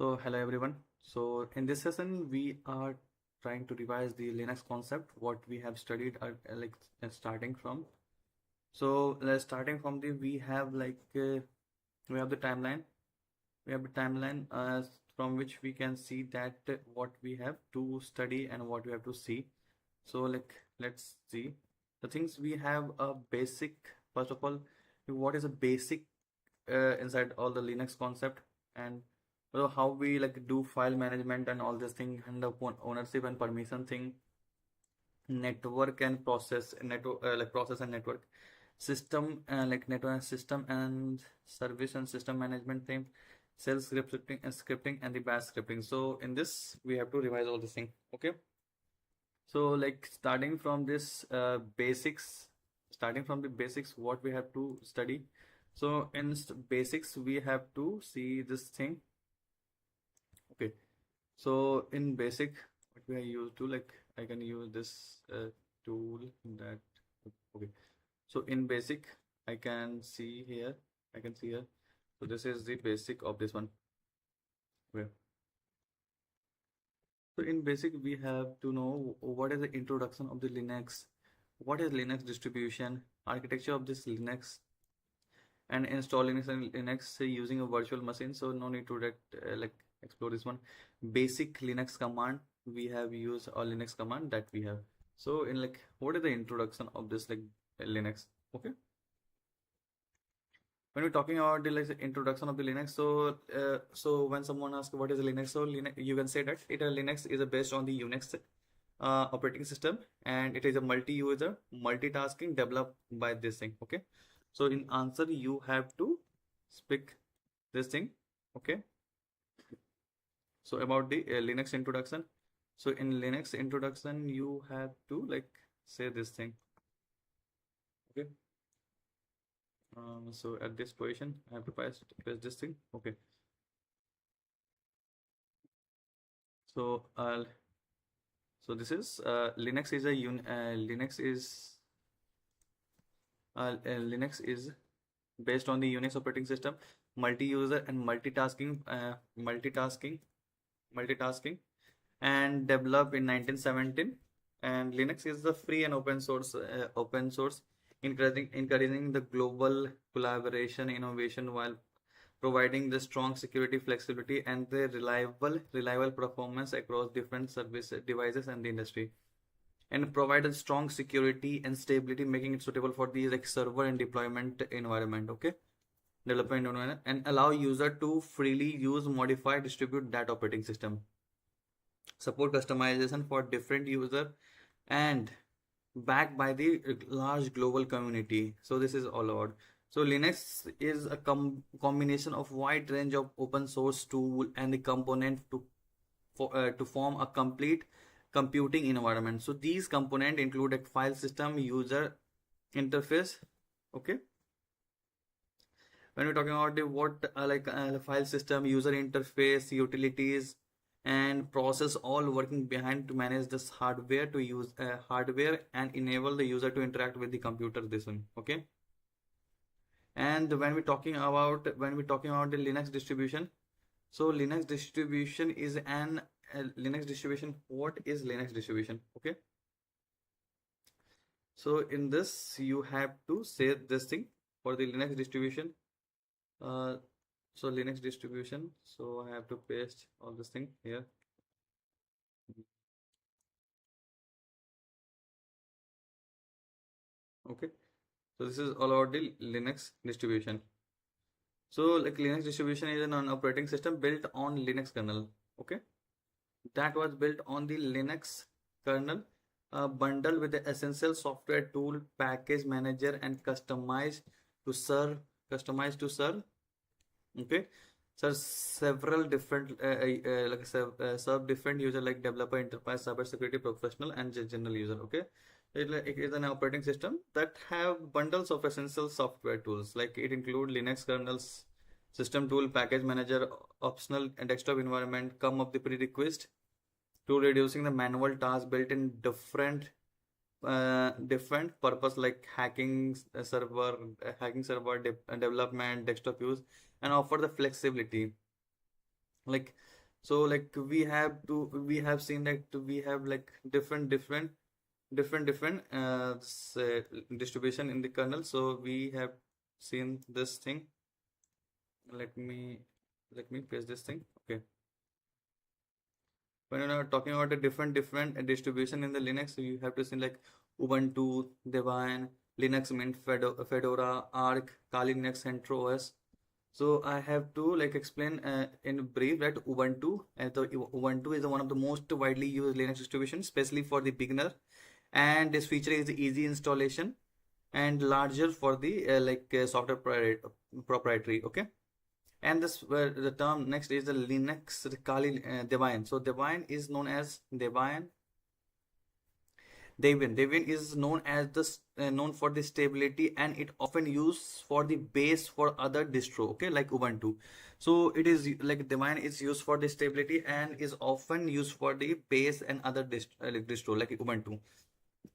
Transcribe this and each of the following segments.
So hello everyone. So in this session we are trying to revise the Linux concept what we have studied starting from. So starting from the we have the timeline. We have the timeline from which we can see that what we have to study and what we have to see. So let's see the things we have a basic. First of all, what is a basic inside all the Linux concept, and how we do file management and all this thing, and the ownership and permission thing, network and process network process and network system, network and system and service and system management thing, shell scripting and the bash scripting. So in this we have to revise all this thing. Okay, so starting from this basics, starting from the basics what we have to study. So in basics we have to see this thing. Okay, so in basic what we are used to, I can use this tool that. Okay, so in basic I can see here, so this is the basic of this one. Okay, so in basic we have to know what is the introduction of the Linux, what is Linux distribution, architecture of this Linux, and install Linux and Linux using a virtual machine. So no need to explore this one. Basic Linux command we have used, or Linux command that we have. So in what is the introduction of this Linux? Okay, when we're talking about the introduction of the Linux, so when someone asks what is a Linux, so Linux, you can say that Linux is based on the Unix operating system, and it is a multi-user multitasking developed by this thing. Okay, so in answer you have to speak this thing. Okay, so about the Linux introduction, so in Linux introduction you have to say this thing. Okay, so at this position I have to press this thing. Okay, so so this is Linux is a Linux is based on the Unix operating system, multi-user and multitasking, and developed in 1917. And Linux is the free and open source, encouraging the global collaboration, innovation, while providing the strong security, flexibility, and the reliable performance across different service devices and the industry, and provide a strong security and stability, making it suitable for the server and deployment environment. Okay, development environment, and allow user to freely use, modify, distribute that operating system, support customization for different user, and backed by the large global community. So this is all about. So Linux is a combination of wide range of open source tool and the component to form a complete computing environment. So these components include a file system, user interface. Okay, when we're talking about the file system, user interface, utilities, and process, all working behind to manage this hardware, to use hardware and enable the user to interact with the computer, this one. Okay, and when we're talking about the Linux distribution, so Linux distribution is an Linux distribution. What is Linux distribution? Okay, so in this you have to say this thing for the Linux distribution. uh, so Linux distribution, so I have to paste all this thing here. Okay, so this is all about the Linux distribution. So Linux distribution is an operating system built on Linux kernel. Okay, that was built on the Linux kernel, bundled with the essential software tool, package manager, and customized to serve. Okay, so several different serve different user, like developer, enterprise, cyber security professional, and general user. Okay, it is an operating system that have bundles of essential software tools, like it include Linux kernels, system tool, package manager, optional and desktop environment, come up the prerequisite to reducing the manual tasks, built in different purpose, like hacking server development, desktop use, and offer the flexibility like so like we have seen that we have like different distribution in the kernel. So we have seen this thing. let me Let me paste this thing. Okay, when you're talking about the different distribution in the Linux, so you have to see like Ubuntu, Debian, Linux Mint, Fedora, Arch, Kali Linux, CentOS. So I have to like explain in brief that Ubuntu is one of the most widely used Linux distribution, especially for the beginner. And this feature is easy installation and larger for the software proprietary. Okay, and this the term next is the Linux Kali Debian. So Debian is known as Debian is known as known for the stability, and it often used for the base for other distro, okay, like Ubuntu. So it is like Debian is used for the stability and is often used for the base and other distro like Ubuntu.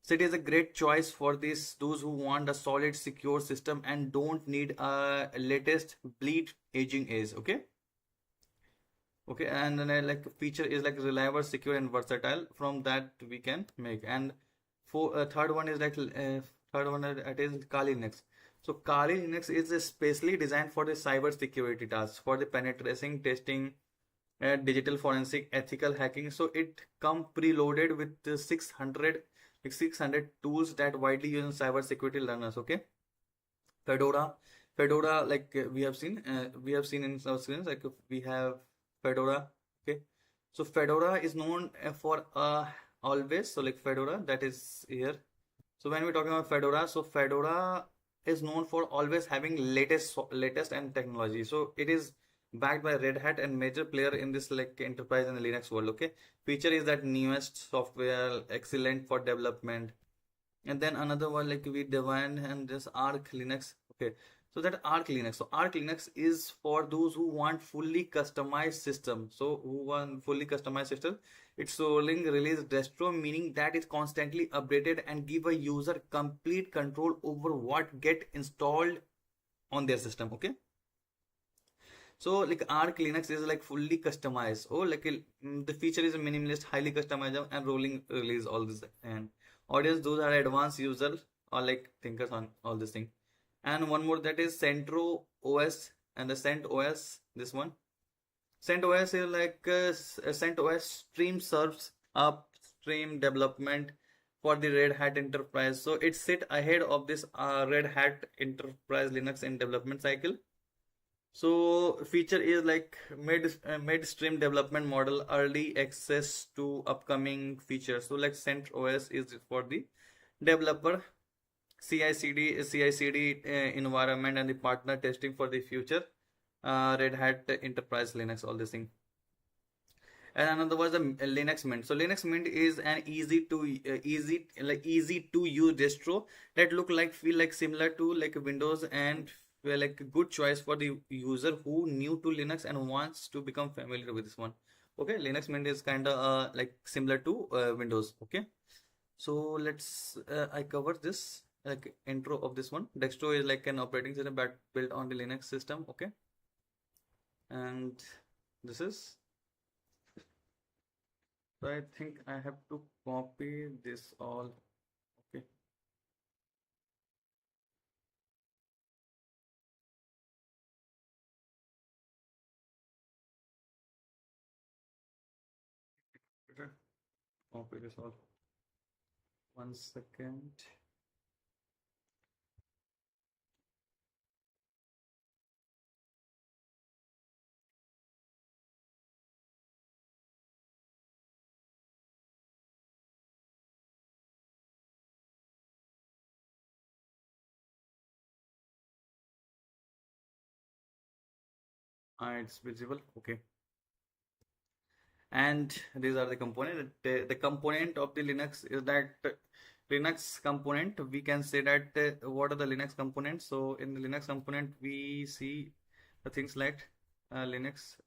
So it is a great choice for those who want a solid, secure system and don't need a latest bleed aging age. Okay. Okay, and then like feature is like reliable, secure, and versatile. From that we can make. And for third one is it is Kali Linux. So Kali Linux is especially designed for the cyber security tasks, for the penetration testing, digital forensic, ethical hacking. So it come preloaded with the 600 tools that widely used in cyber security learners. Okay, Fedora, Fedora, like we have seen in our screens, like we have Fedora. Okay, so Fedora is known for always. So like Fedora, that is here. So when we're talking about Fedora, so Fedora is known for always having latest and technology. So it is backed by Red Hat and major player in this like enterprise and the Linux world. Okay, feature is that newest software, excellent for development. And then another one like we define and this Arch Linux. Okay, so that Arch Linux. So Arch Linux is for those who want fully customized system. So who want fully customized system. It's rolling release distro, meaning that it's constantly updated and give a user complete control over what get installed on their system. Okay, so like Arch Linux is like fully customized. Oh, like the feature is a minimalist, highly customizable, and rolling release all this. And audience, those are advanced users or like thinkers on all this thing. And one more, that is Centro OS and the CentOS. This one, CentOS is like CentOS stream serves upstream development for the Red Hat Enterprise. So it sit ahead of this Red Hat Enterprise Linux in development cycle. So feature is like midstream development model, early access to upcoming features. So like CentOS is for the developer, CI/CD environment, and the partner testing for the future. Red Hat Enterprise Linux, all this thing. And another was the Linux Mint. So Linux Mint is an easy to use distro that look like feel like similar to like Windows, and were like a good choice for the user who new to Linux and wants to become familiar with this one. Okay, Linux Mint is kind of like similar to Windows. Okay, so let's I cover this like intro of this one. Dextro is like an operating system that built on the Linux system. Okay, and this is, so I think I have to copy this all. Okay. Okay. Copy this all. 1 second. It's visible. Okay. And these are the component. The component of the Linux is that Linux component. We can say that what are the Linux components? So in the Linux component, we see the things like Linux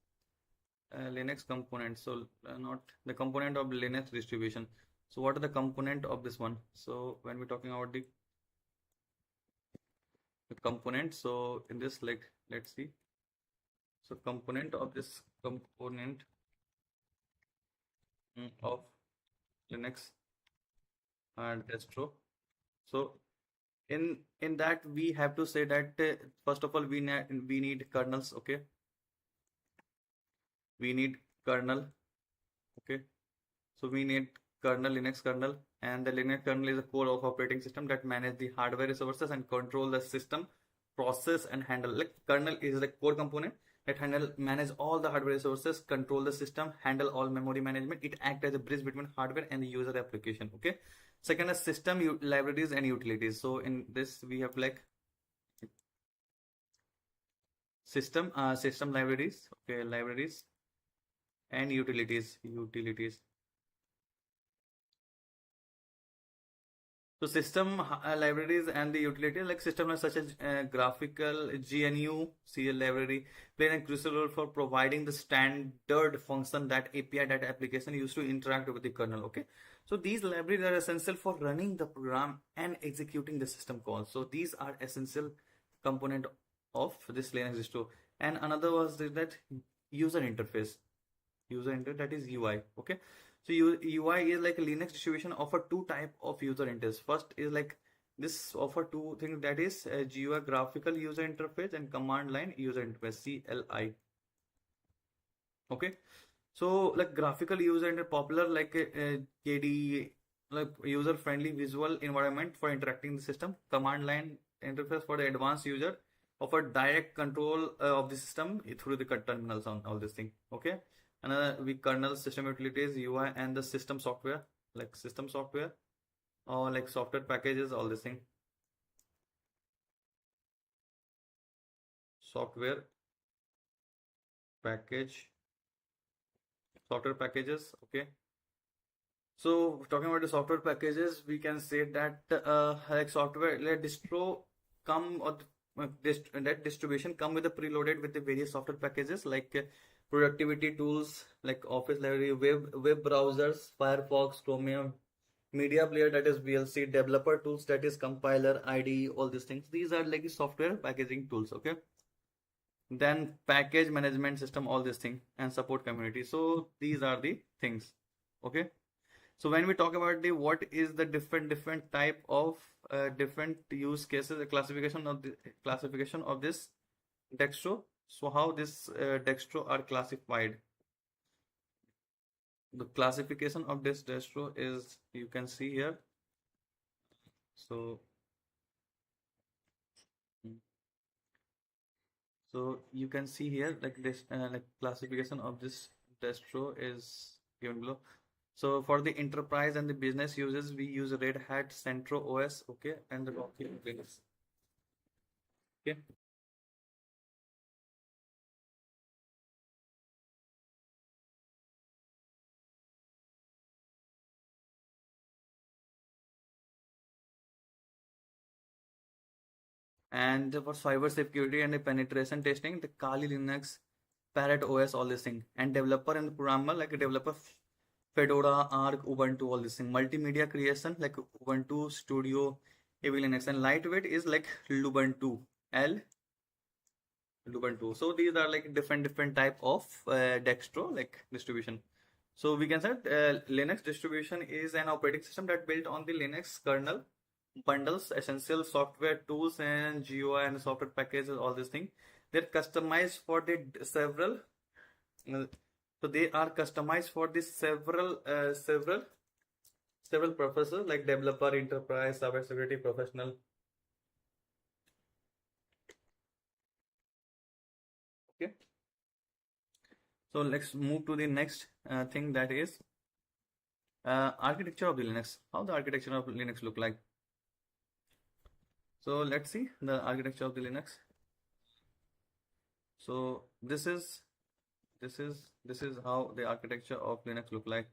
Linux component. So not the component of Linux distribution. So what are the component of this one? So when we're talking about the component, so in this, like let's see. So component of this component of Linux and distro. So in that we have to say that first of all we need kernels. Okay, we need kernel. Okay, so we need kernel, Linux kernel, and the Linux kernel is a core of operating system that manage the hardware resources and control the system, process and handle. Like kernel is the core component that handle manage all the hardware resources, control the system, handle all memory management. It acts as a bridge between hardware and the user application. Okay. Second is system libraries and utilities. So in this we have like system libraries, okay, libraries and utilities. So system libraries and the utilities like systems such as graphical GNU CL library play a crucial role for providing the standard function that API that application used to interact with the kernel. Okay, so these libraries are essential for running the program and executing the system calls. So these are essential component of this Linux distro. And another was that user interface, that is UI. Okay, so UI is like a Linux distribution offer two type of user interface. First is like this offer two things, that is GUI graphical user interface and command line user interface, CLI. Okay, so like graphical user interface popular like KDE, like user friendly visual environment for interacting the system. Command line interface for the advanced user offer direct control of the system through the terminals on all this thing. Okay, another we kernel, system utilities, UI and the system software, like system software or like software packages, all this thing. Software package, software packages. Okay, so talking about the software packages, we can say that like software like distro come or that distribution come with the preloaded with the various software packages like productivity tools like Office library, web browsers, Firefox, Chromium, media player that is VLC, developer tools that is compiler, IDE, all these things. These are like the software packaging tools. Okay, then package management system, all these things, and support community. So these are the things. Okay. So when we talk about the what is the different type of different use cases, the classification of this dextro. So how this dextro are classified? The classification of this dextro is you can see here. So so you can see here like this like classification of this distro is given below. So for the enterprise and the business users, we use Red Hat Centro OS, okay, and the Rocky Linux. Okay. And for cyber security and the penetration testing, the Kali Linux, Parrot OS, all this thing, and developer and programmer like a developer Fedora, Arc, Ubuntu, all this thing. Multimedia creation like Ubuntu Studio, AV Linux, and lightweight is like Lubuntu, L Lubuntu. So these are like different type of dextro like distribution. So we can say Linux distribution is an operating system that built on the Linux kernel, bundles essential software tools and GUI and software packages, all these things. They're customized for the several. uh, so they are customized for the several purposes like developer, enterprise, cybersecurity, professional. Okay. So let's move to the next thing, that is architecture of the Linux. How the architecture of Linux look like? So let's see the architecture of the Linux. So this is how the architecture of Linux look like.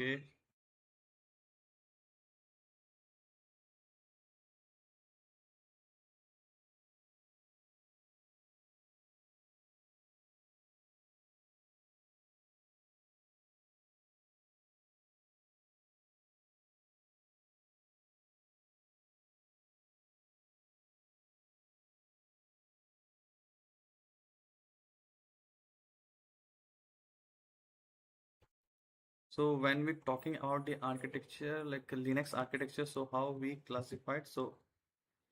Okay. So when we're talking about the architecture, like Linux architecture, so how we classified, so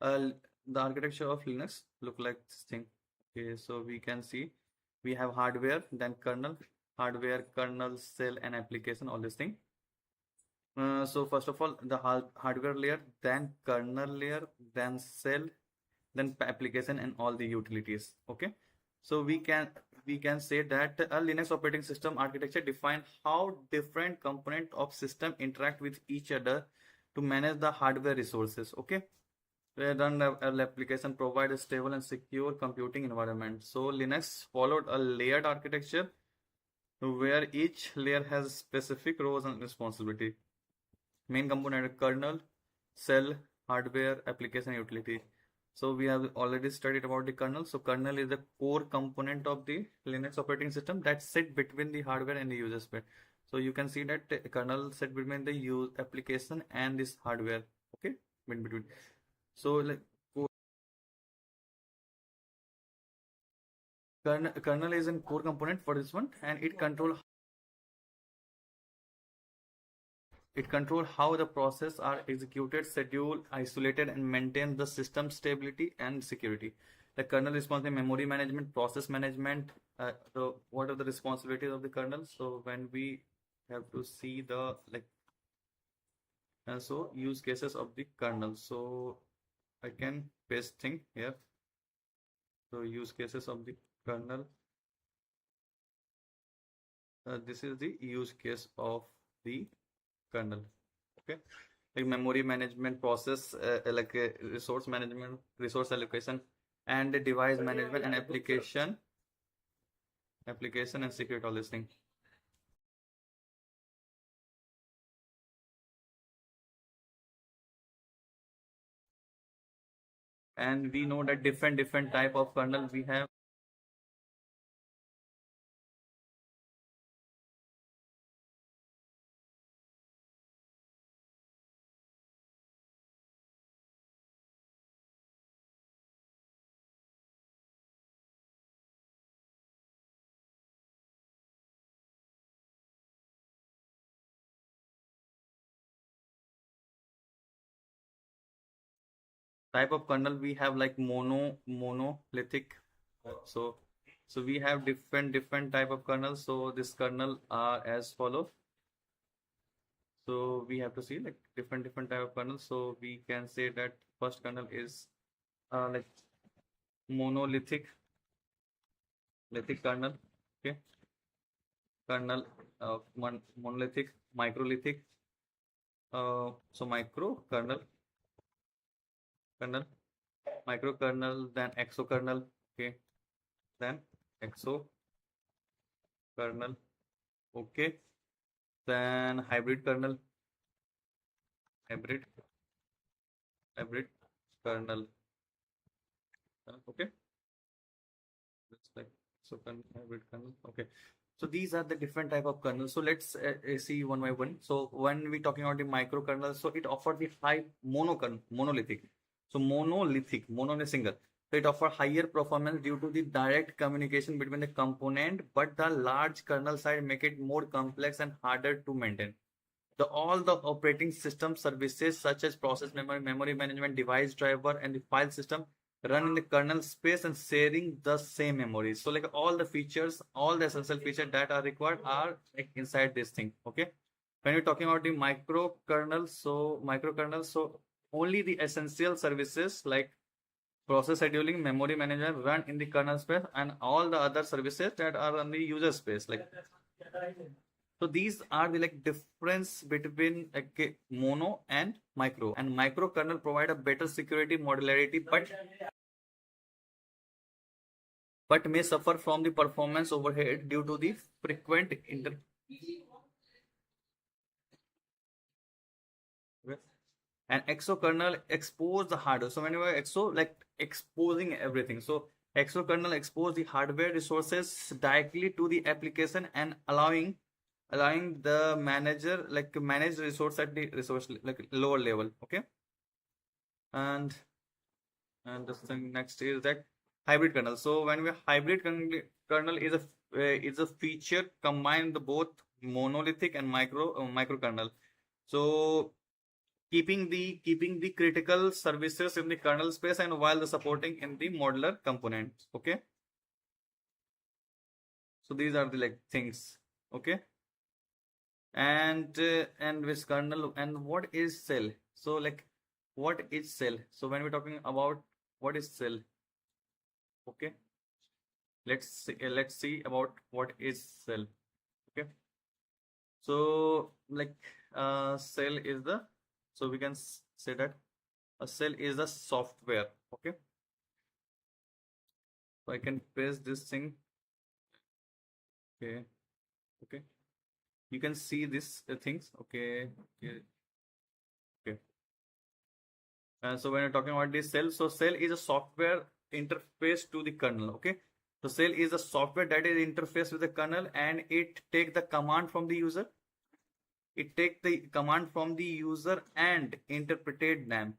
uh, the architecture of Linux look like this thing. Okay, so we can see we have hardware, then hardware, kernel, cell, and application, all this thing. So first of all, the hardware layer, then kernel layer, then cell, then application, and all the utilities. Okay, so we can say that a Linux operating system architecture define how different component of system interact with each other to manage the hardware resources. Okay, run an application provide a stable and secure computing environment. So Linux followed a layered architecture where each layer has specific roles and responsibility. Main component are kernel, cell, hardware, application, utility. So we have already studied about the kernel. So kernel is the core component of the Linux operating system that sit between the hardware and the user space. So you can see that kernel sit between the use application and this hardware. Okay, in between. So like kernel is a core component for this one, and it control how the process are executed, scheduled, isolated, and maintain the system stability and security. The kernel responsible memory management, process management. What are the responsibilities of the kernel? So when we have to see the like, so use cases of the kernel. So I can paste thing here. So use cases of the kernel. This is the use case of the kernel. Okay, like memory management process, resource management, resource allocation, and the device management and application and security, all this thing. And we know that different type of kernel we have. Type of kernel we have like monolithic. So we have different type of kernels. So this kernel are as follow. So we have to see like different type of kernels. So we can say that first kernel is like monolithic kernel. Okay, kernel, monolithic, microlithic. So kernel, micro kernel, then exokernel. Okay, then exo kernel. Okay, then hybrid hybrid kernel. Okay, that's like so hybrid kernel. Okay, so these are the different type of kernels. So let's see one by one. So when we talking about the microkernel, so it offers the high monolithic. So mono is single. So it offers higher performance due to the direct communication between the component, but the large kernel size make it more complex and harder to maintain. All the operating system services such as process memory, memory management, device driver, and the file system run in the kernel space and sharing the same memory. So like all the features, all the essential features that are required are like inside this thing. Okay. When you're talking about the microkernel, so only the essential services like process scheduling, memory management run in the kernel space, and all the other services that are on the user space. Like so these are the like difference between mono and micro. And micro kernel provide a better security modularity, but may suffer from the performance overhead due to the frequent inter. And exokernel expose the hardware. So whenever exo like exposing everything. So exokernel expose the hardware resources directly to the application and allowing the manager like to manage resource at the resource like lower level. Okay, and the thing next is that hybrid kernel. So when we hybrid kernel is a feature combine the both monolithic and microkernel. So keeping the critical services in the kernel space and while the supporting in the modular components. Okay. So these are the like things. Okay. And with kernel and what is cell? So like what is cell? So when we're talking about what is cell, okay, let's see about what is cell. Okay. So like cell is the, so we can say that a cell is the software. Okay. So I can paste this thing. Okay. Okay. You can see this things. Okay. Okay. Okay. So when you're talking about this cell, so cell is a software interface to the kernel. Okay. So cell is a software that is interface with the kernel and it take the command from the user. It take the command from the user and interpreted them.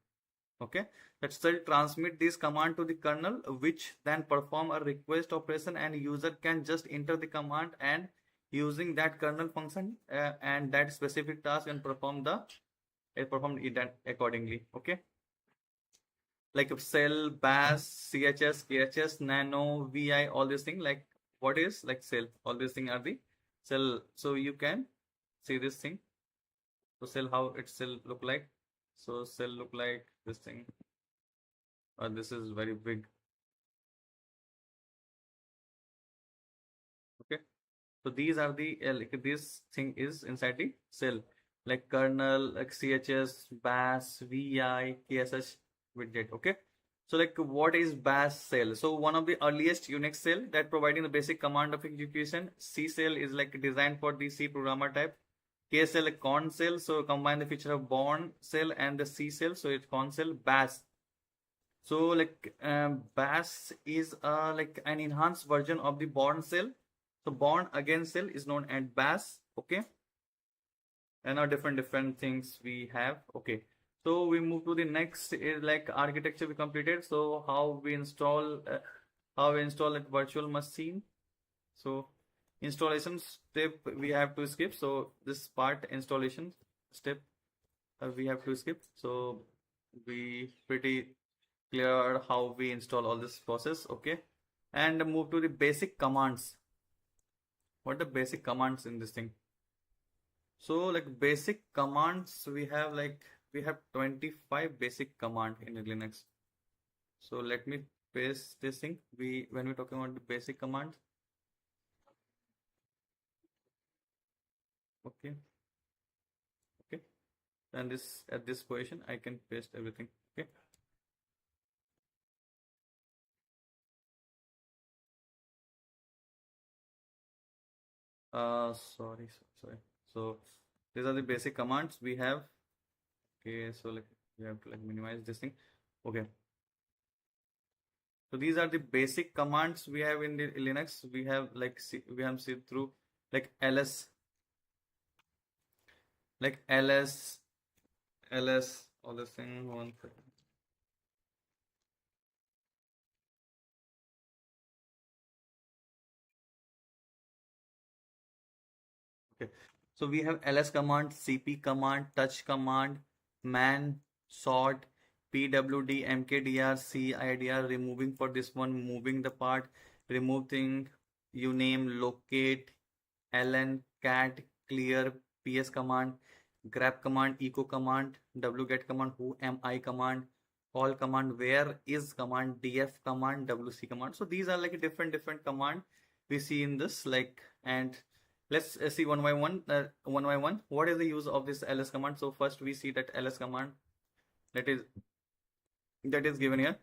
Okay. That cell transmit this command to the kernel, which then perform a request operation and user can just enter the command and using that kernel function and that specific task and perform it accordingly. Okay. Like cell, bash, chs, khs, nano, vi, all these things. Like what is like cell, all these things are the cell. So you can see this thing. So cell, how it cell look like. So cell look like this thing. This is very big. Okay. So these are the like this thing is inside the cell, like kernel, like chs, bash, vi, ksh, widget. Okay. So like what is bash cell? So one of the earliest Unix cell that providing the basic command of execution. C cell is like designed for the C programmer type. K cell, like corn cell, so combine the feature of Bourne cell and the C cell, so it's corn cell. Bash, so like bash is like an enhanced version of the Bourne cell. So Bourne again cell is known as bash. Okay. And now different things we have. Okay. So we move to the next is like architecture we completed. So how we install a virtual machine. So installation step we have to skip. So this part installation step we have to skip. So we pretty clear how we install all this process. Okay. And move to the basic commands. What are the basic commands in this thing? So like basic commands we have 25 basic command in Linux. So let me paste this thing. When we're talking about the basic commands. Okay. Okay. And this at this position I can paste everything. Okay. Sorry. So these are the basic commands we have. Okay, so like we have to like minimize this thing. Okay. So these are the basic commands we have in the Linux. We have like we have see through like ls, like ls, all this thing. One second. Okay. So we have ls command, cp command, touch command, man, sort, pwd, mkdir, cidr, removing for this one, moving the part, remove thing, uname, locate, ln, cat, clear, ps command, grep command, echo command, wget command, who am I command, call command, where is command, df command, wc command. So these are like different command we see in this like. And let's see one by one. What is the use of this ls command? So first we see that ls command that is given here.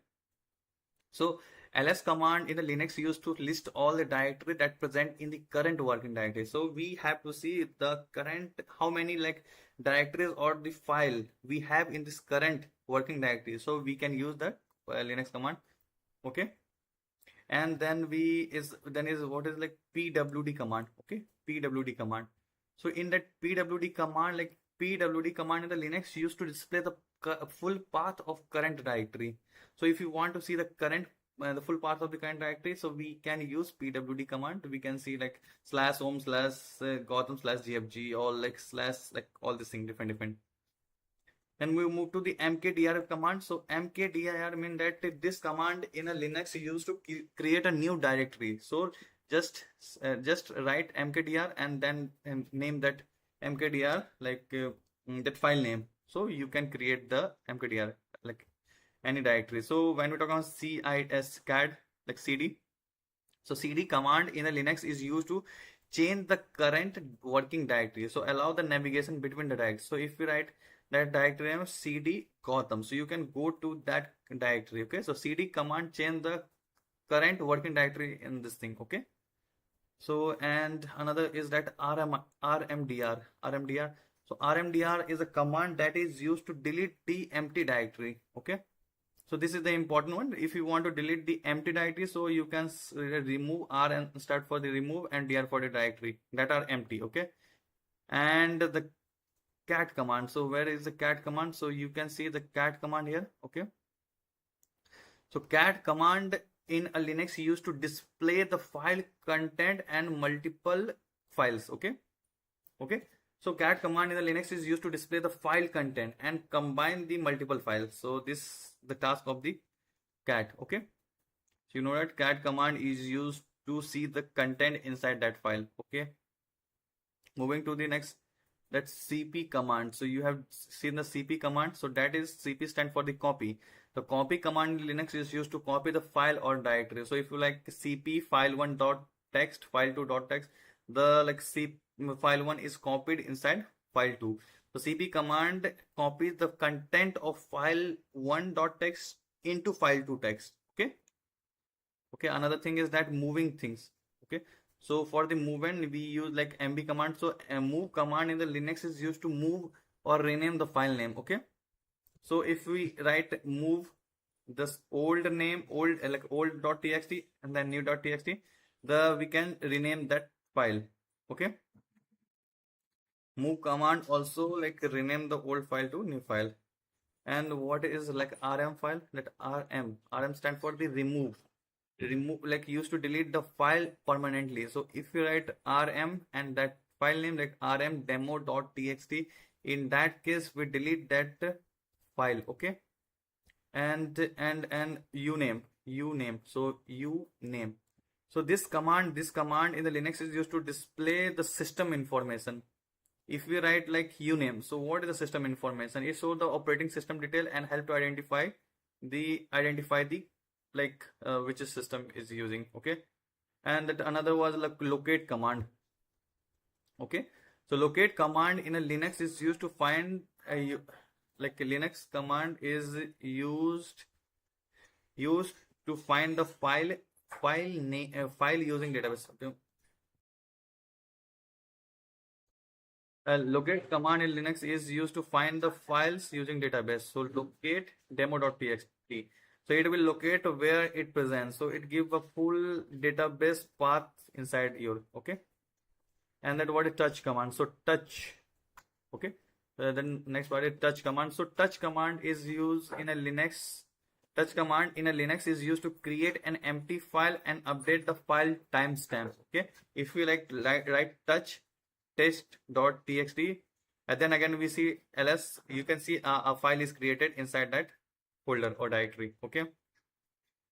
So ls command in the Linux used to list all the directory that present in the current working directory. So we have to see the current, how many like directories or the file we have in this current working directory. So we can use that Linux command. Okay. And then what is like pwd command. Okay. Pwd command. So in that pwd command, like pwd command in the Linux used to display the full path of current directory. So if you want to see the current the full path of the current directory, so we can use pwd command. We can see like slash home slash Gotham slash gfg, or like slash, like all this thing different. Then we move to the mkdir command. So mkdir mean that this command in a Linux is used to create a new directory. So just write mkdir and then name that mkdir, like that file name. So you can create the mkdir like any directory. So when we talk about CISCAD, like cd, so cd command in a Linux is used to change the current working directory, so allow the navigation between the directories. So if we write that directory name cd Gotham, so you can go to that directory. Okay, so cd command change the current working directory in this thing. Okay, so and another is that rmdr. So rmdr is a command that is used to delete the empty directory. Okay, so this is the important one. If you want to delete the empty directory, so you can remove r and start for the remove and dr for the directory that are empty. Okay, and the cat command. So where is the cat command? So you can see the cat command here. Okay, so cat command in a Linux used to display the file content and multiple files. Okay, so cat command in the Linux is used to display the file content and combine the multiple files. So this the task of the cat. Okay, so you know that cat command is used to see the content inside that file. Okay, moving to the next, that's cp command. So you have seen the cp command. So that is, cp stand for the copy. The copy command in Linux is used to copy the file or directory. So if you like cp file1 dot text, file2 dot text, the like file1 is copied inside file2. So cp command copies the content of file1 dot text into file2 text. Okay, another thing is that moving things. Okay, so for the movement we use like mb command. So a move command in the Linux is used to move or rename the file name. Okay, so if we write move this old name, old like old.txt and then new.txt, we can rename that file. Okay, move command also like rename the old file to new file. And what is like rm file? That rm stand for the remove, like used to delete the file permanently. So if you write rm and that file name like rm demo.txt, in that case we delete that file. Okay, and uname, so uname. So this command in the Linux is used to display the system information. If we write like uname, so what is the system information? It shows the operating system detail and help to identify the like which system is using. Okay, and that another was like locate command. Okay, so locate command in a Linux is used to find a like a Linux command is used to find the file name file using database. Okay, locate command in Linux is used to find the files using database. So locate demo.txt. So it will locate where it presents. So it gives a full database path inside your. Okay, and that what is touch command. So touch. Okay, then next part is touch command. So touch command is used in a Linux. Touch command in a Linux is used to create an empty file and update the file timestamp. Okay, if we like write touch test.txt and then again we see ls, you can see a file is created inside that folder or directory. Okay,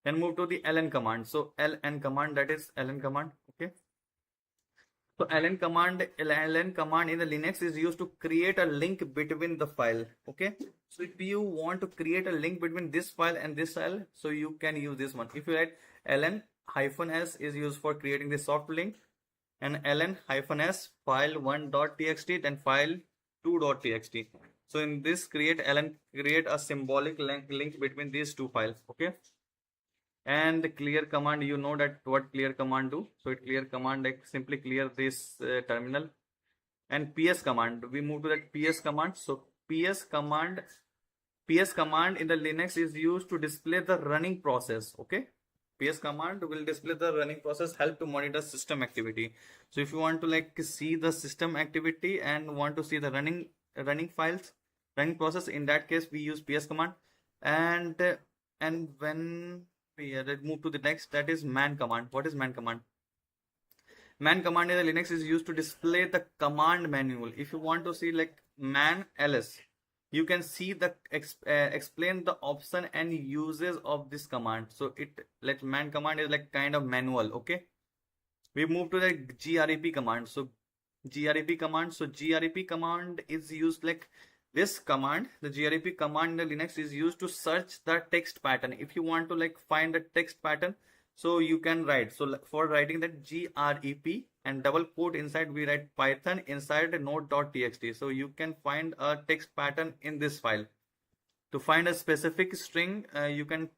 then move to the ln command. So ln command, that is ln command. Okay, so ln command in the Linux is used to create a link between the file. Okay, so if you want to create a link between this file and this file, so you can use this one. If you write ln-s is used for creating the soft link, and ln-s file1.txt then file2.txt. So in this create a symbolic link between these two files. Okay, and the clear command, you know that what clear command do. So it clear command like simply clear this terminal. And ps command, we move to that ps command. So ps command in the Linux is used to display the running process. Okay, ps command will display the running process, help to monitor system activity. So if you want to like see the system activity and want to see the running files, running process, in that case we use ps command. And when let's move to the next, that is man command. What is man command? Man command in the Linux is used to display the command manual. If you want to see like man ls, you can see the explain the option and uses of this command. So it like man command is like kind of manual. Okay, we move to the grep command. So grep command is used like this command. The grep command in the Linux is used to search the text pattern. If you want to like find the text pattern, so you can write. So for writing that grep and double quote inside, we write Python inside node.txt. So you can find a text pattern in this file. To find a specific string, you can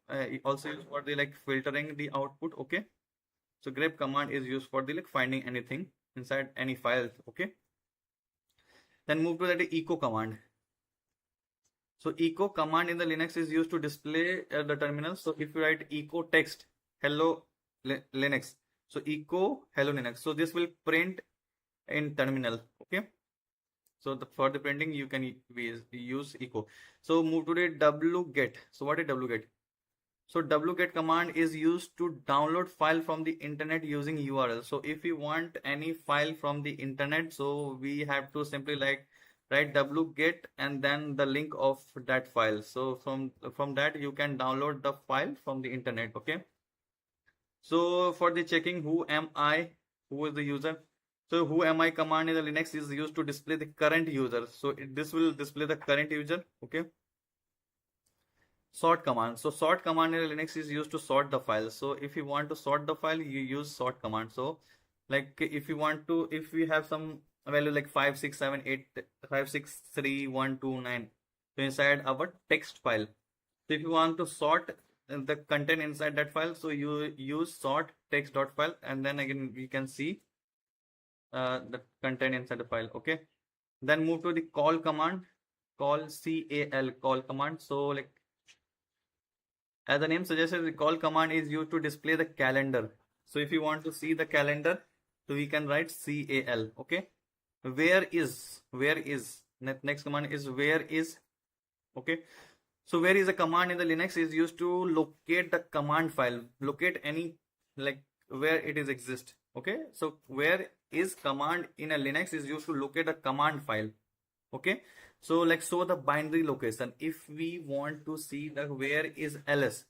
also use for the like filtering the output. Okay, so grep command is used for the like finding anything inside any file. Okay, then move to the echo command. So echo command in the Linux is used to display the terminal. So if you write echo text hello Linux, so echo hello Linux, so this will print in terminal. Okay, so for the printing you can use echo. So move to the wget. So what is wget? So wget command is used to download file from the internet using URL. So if we want any file from the internet, so we have to simply like write wget and then the link of that file. So from that you can download the file from the internet. Okay, so for the checking who am I, who is the user, so who am I command in the Linux is used to display the current user. So this will display the current user. Okay, sort command. So sort command in Linux is used to sort the file. So if you want to sort the file, you use sort command. So like if you want to, if we have some value like 5 6 7 8 5 6 3 1 2 9, so inside our text file, so if you want to sort the content inside that file, so you use sort text.file, and then again we can see the content inside the file. Okay, then move to the call command. Call command. So like as the name suggests, the call command is used to display the calendar. So if you want to see the calendar, so we can write cal. Okay, where is next command is where is. Okay, so where is a command in the Linux is used to locate the command file, locate any like where it is exist. Okay, so where is command in a Linux is used to locate a command file. Okay, so like show the binary location. If we want to see the where is ls,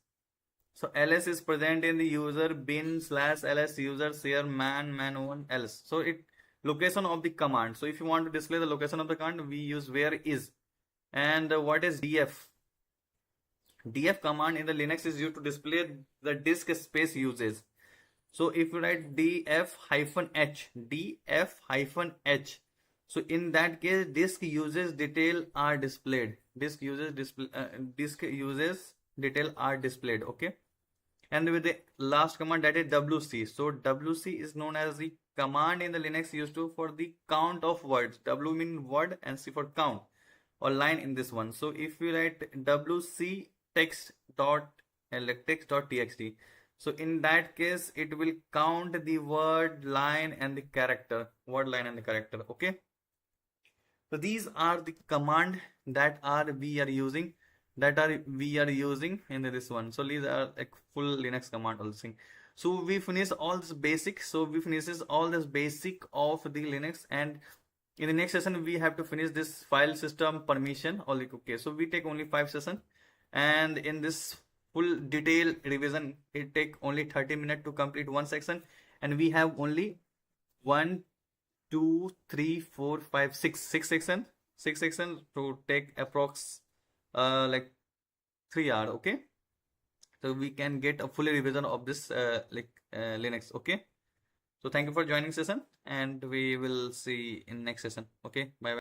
so ls is present in the user bin /ls user share man1 else. So it location of the command. So if you want to display the location of the command, we use where is. And what is df? Df command in the Linux is used to display the disk space usage. So if you write df-h, so in that case disk uses detail are displayed. Disk uses detail are displayed. Okay, and with the last command, that is wc. So wc is known as the command in the Linux used to for the count of words. W mean word and c for count or line in this one. So if we write wc text.txt, so in that case it will count the word, line and the character, word, line and the character. Okay, so these are the command that we are using in this one. So these are like full Linux command also. So we finish all this basic. So we finishes all this basic of the Linux, and in the next session we have to finish this file system permission. Okay, so we take only 5 sessions, and in this full detail revision it take only 30 minutes to complete one section, and we have only 1 2 3 4 5 6 sections to take approx like 3 hours. Okay, so we can get a full revision of this Linux. Okay, so thank you for joining session, and we will see in next session. Okay, bye bye.